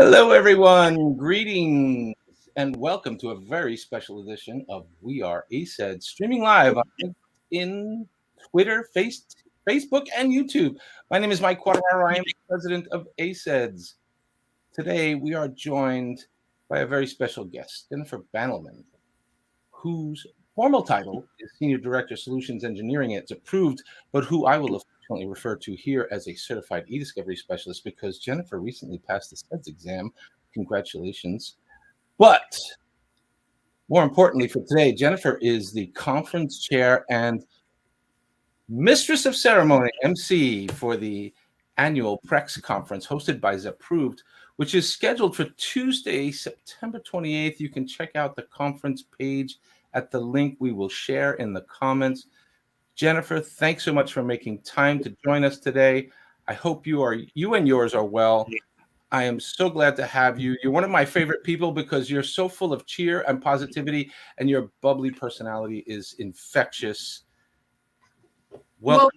Hello, everyone. Greetings and welcome to a very special edition of We Are ACEDS, streaming live on LinkedIn, Twitter, Facebook, and YouTube. My name is Mike Quartararo. I am the president of ACEDS. Today, we are joined by a very special guest, Jennifer Bantelman, whose formal title is Senior Director Solutions Engineering at Zapproved, but who I will affectionately refer to here as a certified e-discovery specialist because Jennifer recently passed the ACEDS exam. Congratulations. But more importantly for today, Jennifer is the conference chair and mistress of ceremony, MC, for the annual Prex conference hosted by Zapproved, which is scheduled for Tuesday, September 28th. You can check out the conference page at the link we will share in the comments. Jennifer, thanks so much for making time to join us today. I hope you and yours are well. I am so glad to have you. You're one of my favorite people because you're so full of cheer and positivity, and your bubbly personality is infectious. Well,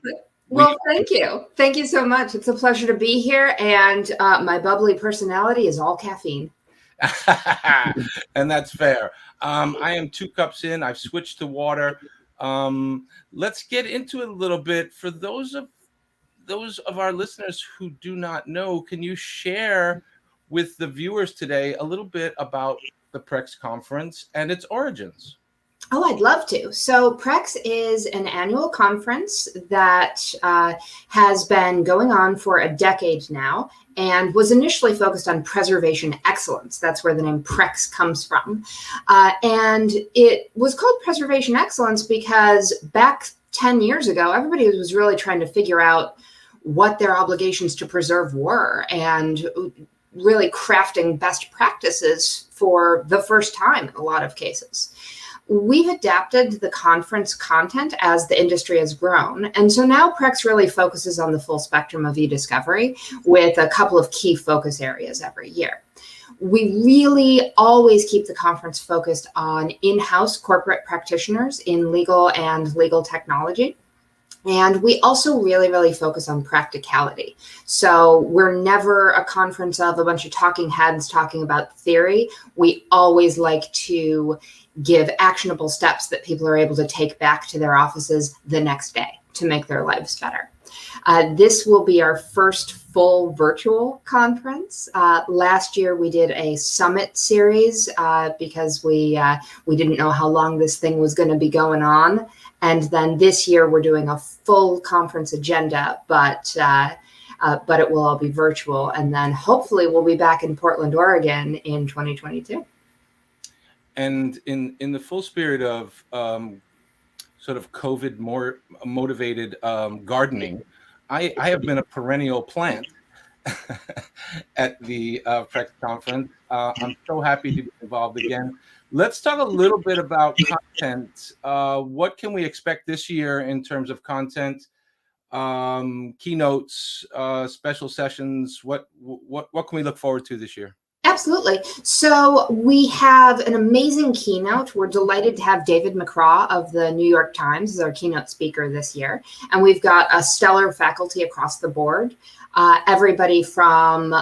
thank you. Thank you so much. It's a pleasure to be here, and my bubbly personality is all caffeine. And that's fair. I am 2 cups in. I've switched to water. Let's get into it a little bit. For those of our listeners who do not know, can you share with the viewers today a little bit about the Prex conference and its origins? Oh, I'd love to. So Prex is an annual conference that has been going on for a decade now and was initially focused on preservation excellence. That's where the name Prex comes from. And it was called preservation excellence because back 10 years ago, everybody was really trying to figure out what their obligations to preserve were and really crafting best practices for the first time in a lot of cases. We've adapted the conference content as the industry has grown. And so now Prex really focuses on the full spectrum of e-discovery with a couple of key focus areas every year. We really always keep the conference focused on in-house corporate practitioners in legal and legal technology. And we also really focus on practicality. So we're never a conference of a bunch of talking heads talking about theory. We always like to give actionable steps that people are able to take back to their offices the next day to make their lives better. This will be our first full virtual conference. Last year we did a summit series because we didn't know how long this thing was going to be going on. And then this year we're doing a full conference agenda, but it will all be virtual. And then hopefully we'll be back in Portland, Oregon in 2022. And in the full spirit of sort of COVID more motivated gardening, I have been a perennial plant at the Prex conference. I'm so happy to be involved again. Let's talk a little bit about content. What can we expect this year in terms of content, keynotes, special sessions? What can we look forward to this year? Absolutely. So we have an amazing keynote. We're delighted to have David McCraw of the New York Times as our keynote speaker this year. And we've got a stellar faculty across the board. Everybody from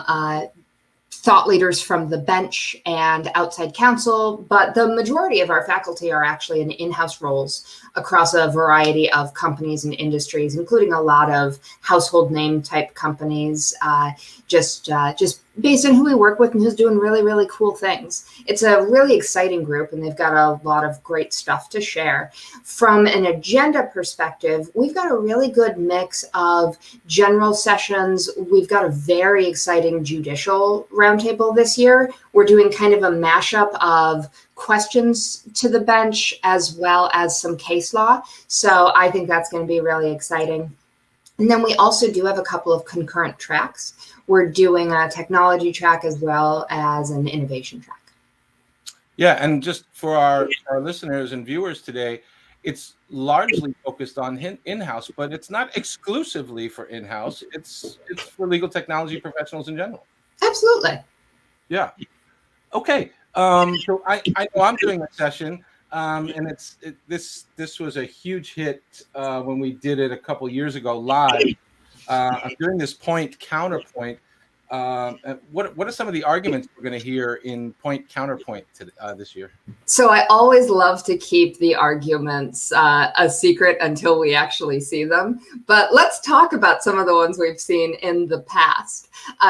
thought leaders from the bench and outside counsel, but the majority of our faculty are actually in in-house roles across a variety of companies and industries, including a lot of household name type companies, just based on who we work with and who's doing really cool things. It's a really exciting group and they've got a lot of great stuff to share. From an agenda perspective, we've got a really good mix of general sessions. We've got a very exciting judicial roundtable this year. We're doing kind of a mashup of questions to the bench as well as some case law. So I think that's going to be really exciting. And then we also do have a couple of concurrent tracks. We're doing a technology track as well as an innovation track. Yeah, and just for our listeners and viewers today, it's largely focused on in-house, but it's not exclusively for in-house. It's for legal technology professionals in general. Absolutely. Yeah. Okay. So I know I'm doing a session, and this was a huge hit when we did it a couple years ago live. I'm doing this Counterpoint, What are some of the arguments we're going to hear in Point Counterpoint this year? So I always love to keep the arguments a secret until we actually see them. But let's talk about some of the ones we've seen in the past.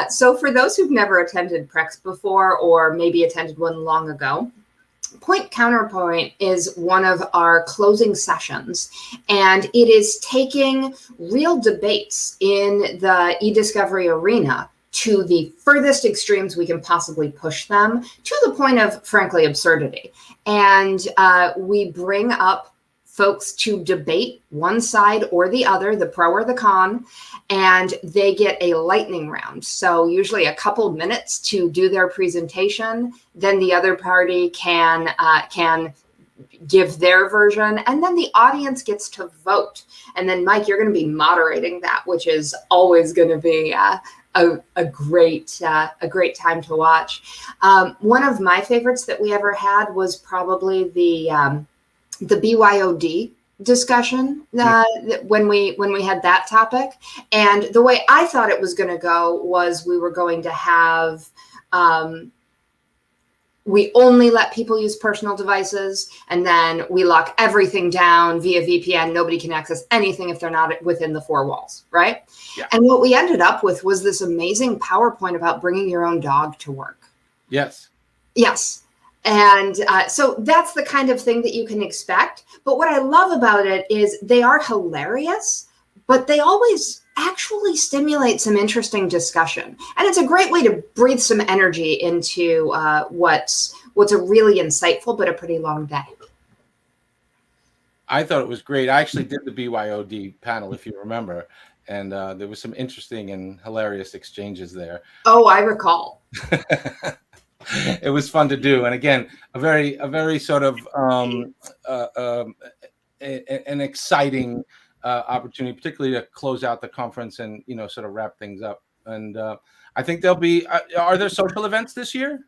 So for those who've never attended Prex before, or maybe attended one long ago, Point Counterpoint is one of our closing sessions, and it is taking real debates in the e-discovery arena to the furthest extremes we can possibly push them, to the point of, frankly, absurdity. And we bring up folks to debate one side or the other, the pro or the con, and they get a lightning round. So usually a couple minutes to do their presentation. Then the other party can give their version, and then the audience gets to vote. And then, Mike, you're going to be moderating that, which is always going to be a great time to watch. One of my favorites that we ever had was probably the BYOD discussion when we had that topic. And the way I thought it was going to go was we were going to have we only let people use personal devices, and then we lock everything down via VPN. Nobody can access anything if they're not within the four walls, right? Yeah. And what we ended up with was this amazing PowerPoint about bringing your own dog to work. Yes. Yes. And so that's the kind of thing that you can expect. But what I love about it is they are hilarious, but they always actually stimulate some interesting discussion. And it's a great way to breathe some energy into what's a really insightful but a pretty long day. I thought it was great. I actually did the BYOD panel, if you remember, and there was some interesting and hilarious exchanges there. Oh, I recall. It was fun to do, and again, a very sort of an exciting opportunity, particularly to close out the conference and sort of wrap things up. And I think there'll be. Are there social events this year?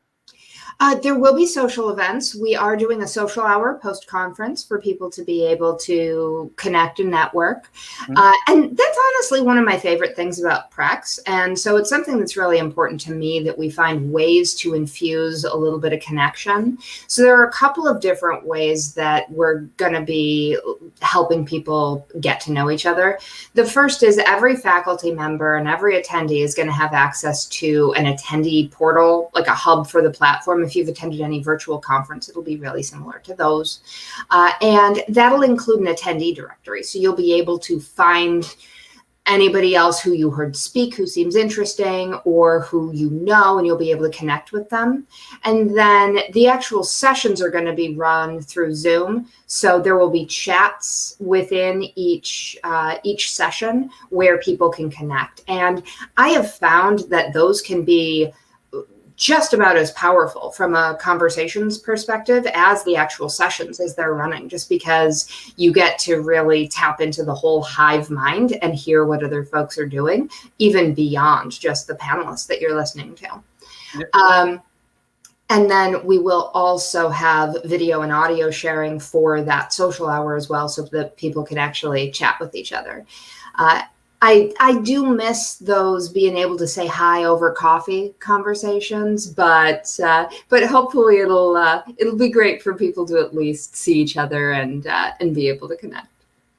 There will be social events. We are doing a social hour post-conference for people to be able to connect and network. And that's honestly one of my favorite things about Prex. And so it's something that's really important to me, that we find ways to infuse a little bit of connection. So there are a couple of different ways that we're going to be helping people get to know each other. The first is every faculty member and every attendee is going to have access to an attendee portal, like a hub for the platform. If you've attended any virtual conference, it'll be really similar to those. And that'll include an attendee directory. So you'll be able to find anybody else who you heard speak who seems interesting or who you know, and you'll be able to connect with them. And then the actual sessions are going to be run through Zoom. So there will be chats within each session where people can connect. And I have found that those can be just about as powerful from a conversations perspective as the actual sessions as they're running, just because you get to really tap into the whole hive mind and hear what other folks are doing, even beyond just the panelists that you're listening to. Yep. And then we will also have video and audio sharing for that social hour as well, so that people can actually chat with each other. I do miss those being able to say hi over coffee conversations, but hopefully it'll be great for people to at least see each other and be able to connect.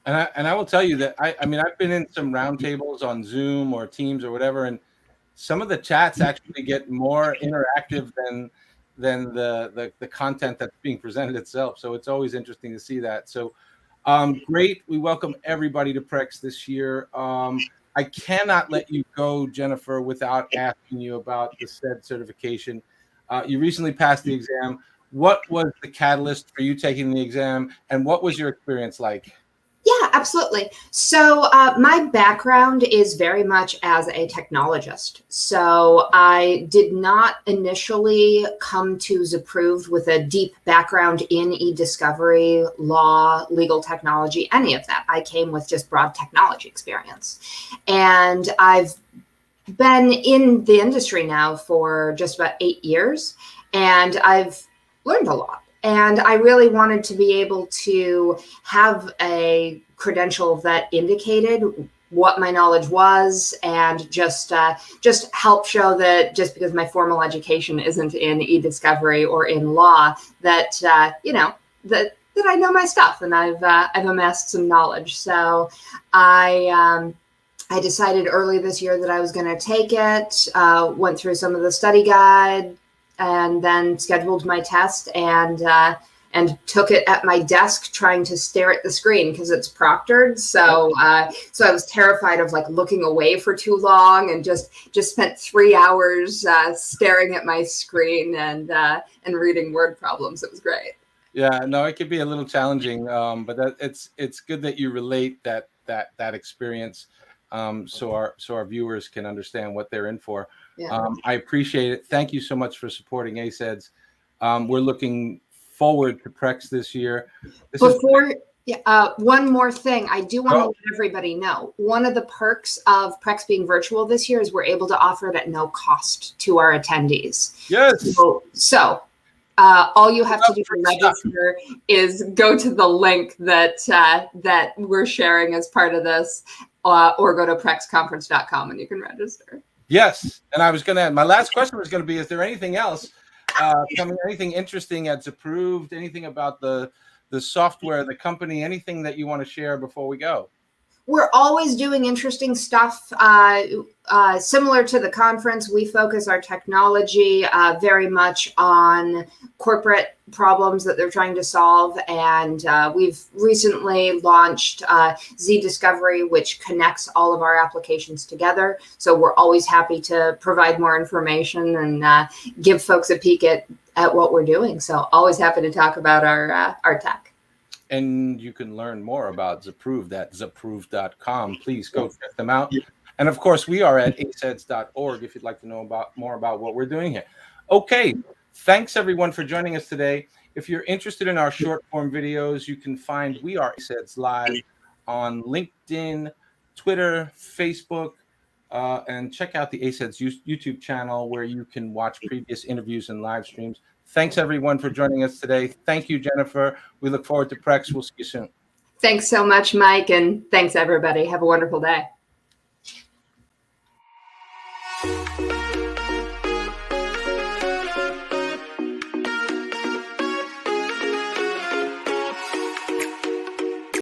And I will tell you that I mean I've been in some roundtables on Zoom or Teams or whatever, and some of the chats actually get more interactive than the content that's being presented itself. So it's always interesting to see that. So. Great. We welcome everybody to Prex this year. I cannot let you go, Jennifer, without asking you about the ACEDS certification. You recently passed the exam. What was the catalyst for you taking the exam, and what was your experience like? Yeah, absolutely. So my background is very much as a technologist. So I did not initially come to Zapproved with a deep background in e-discovery, law, legal technology, any of that. I came with just broad technology experience. And I've been in the industry now for just about 8 years, and I've learned a lot. And I really wanted to be able to have a credential that indicated what my knowledge was, and just help show that just because my formal education isn't in e-discovery or in law, that that I know my stuff, and I've amassed some knowledge. So I decided early this year that I was going to take it, went through some of the study guide, and then scheduled my test, and took it at my desk trying to stare at the screen because it's proctored. So so I was terrified of like looking away for too long, and just spent 3 hours staring at my screen and reading word problems. It was great. Yeah, no, it could be a little challenging, but it's good that you relate that experience, so our viewers can understand what they're in for. Yeah. I appreciate it. Thank you so much for supporting ACEDS. We're looking forward to Prex this year. One more thing, I do want to let everybody know. One of the perks of Prex being virtual this year is we're able to offer it at no cost to our attendees. Yes. So all you have to do to register is go to the link that we're sharing as part of this, or go to prexconference.com and you can register. Yes, and I was going to. My last question was going to be: is there anything else coming? Anything interesting at Zapproved? Anything about the software, the company? Anything that you want to share before we go? We're always doing interesting stuff. Similar to the conference, we focus our technology very much on corporate problems that they're trying to solve. And we've recently launched Z Discovery, which connects all of our applications together. So we're always happy to provide more information and give folks a peek at what we're doing. So always happy to talk about our tech. And you can learn more about Zapproved at zapproved.com. Please go check them out. And of course, we are at aceds.org if you'd like to know more about what we're doing here. Okay, thanks everyone for joining us today. If you're interested in our short form videos, you can find We Are ACEDS Live on LinkedIn, Twitter, Facebook, and check out the ACEDS YouTube channel where you can watch previous interviews and live streams. Thanks, everyone, for joining us today. Thank you, Jennifer. We look forward to Prex. We'll see you soon. Thanks so much, Mike, and thanks, everybody. Have a wonderful day.